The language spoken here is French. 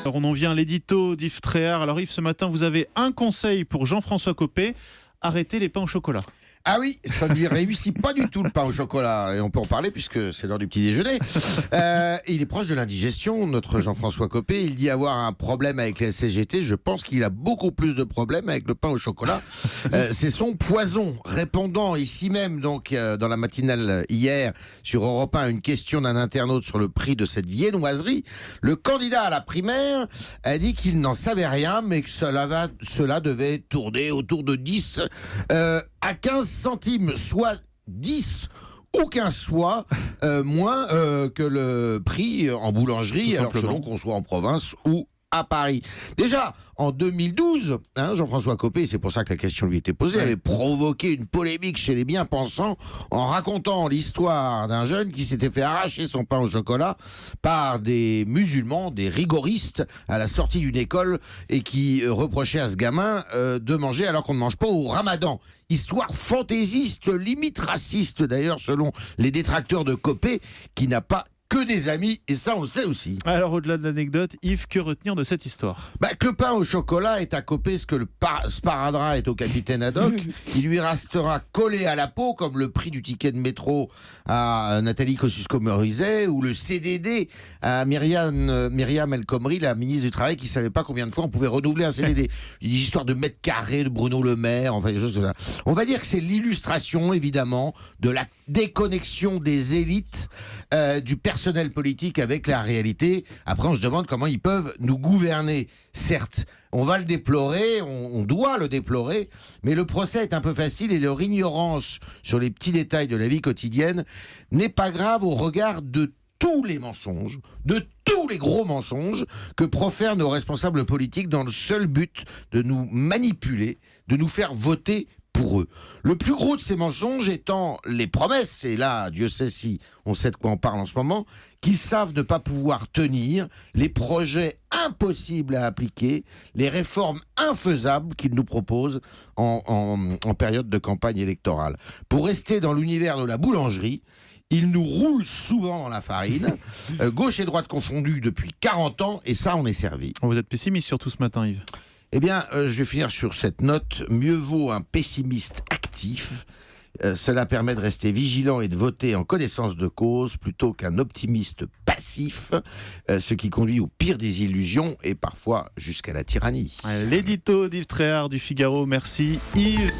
Alors on en vient à l'édito d'Yves Tréhard. Alors Yves, ce matin, vous avez un conseil pour Jean-François Copé: arrêtez les pains au chocolat. Ah oui, ça ne lui réussit pas du tout le pain au chocolat. Et on peut en parler puisque c'est l'heure du petit déjeuner. Il est proche de l'indigestion, notre Jean-François Copé. Il dit avoir un problème avec les CGT. Je pense qu'il a beaucoup plus de problèmes avec le pain au chocolat. C'est son poison. Répondant ici même, donc, dans la matinale hier, sur Europe 1, une question d'un internaute sur le prix de cette viennoiserie, le candidat à la primaire a dit qu'il n'en savait rien, mais que cela devait tourner autour de 10 à 15 centimes, soit 10 ou 15 fois moins que le prix en boulangerie, alors selon qu'on soit en province ou à Paris. Déjà, en 2012, Jean-François Copé, c'est pour ça que la question lui était posée, avait provoqué une polémique chez les bien-pensants en racontant l'histoire d'un jeune qui s'était fait arracher son pain au chocolat par des musulmans, des rigoristes, à la sortie d'une école et qui reprochaient à ce gamin de manger alors qu'on ne mange pas au ramadan. Histoire fantaisiste, limite raciste d'ailleurs, selon les détracteurs de Copé, qui n'a pas que des amis, et ça on le sait aussi. Alors au-delà de l'anecdote, Yves, que retenir de cette histoire? Que le pain au chocolat est à Copé ce que le sparadrap est au capitaine Haddock. Il lui restera collé à la peau, comme le prix du ticket de métro à Nathalie Kosciusko-Morizet, ou le CDD à Myriam El Khomri, la ministre du Travail, qui ne savait pas combien de fois on pouvait renouveler un CDD. Une histoire de mètres carrés de Bruno Le Maire, enfin des choses de là. On va dire que c'est l'illustration, évidemment, de la déconnexion des élites, du personnel politique avec la réalité. Après, on se demande comment ils peuvent nous gouverner. Certes, on va le déplorer, on doit le déplorer, mais le procès est un peu facile et leur ignorance sur les petits détails de la vie quotidienne n'est pas grave au regard de tous les mensonges, de tous les gros mensonges que profèrent nos responsables politiques dans le seul but de nous manipuler, de nous faire voter pour eux. Le plus gros de ces mensonges étant les promesses, et là, Dieu sait si on sait de quoi on parle en ce moment, qu'ils savent ne pas pouvoir tenir, les projets impossibles à appliquer, les réformes infaisables qu'ils nous proposent en période de campagne électorale. Pour rester dans l'univers de la boulangerie, ils nous roulent souvent dans la farine, gauche et droite confondues depuis 40 ans, et ça, on est servi. Vous êtes pessimiste surtout ce matin, Yves. Eh bien, je vais finir sur cette note. Mieux vaut un pessimiste actif. Cela permet de rester vigilant et de voter en connaissance de cause plutôt qu'un optimiste passif, ce qui conduit au pire des illusions et parfois jusqu'à la tyrannie. L'édito d'Yves Tréhard du Figaro. Merci Yves.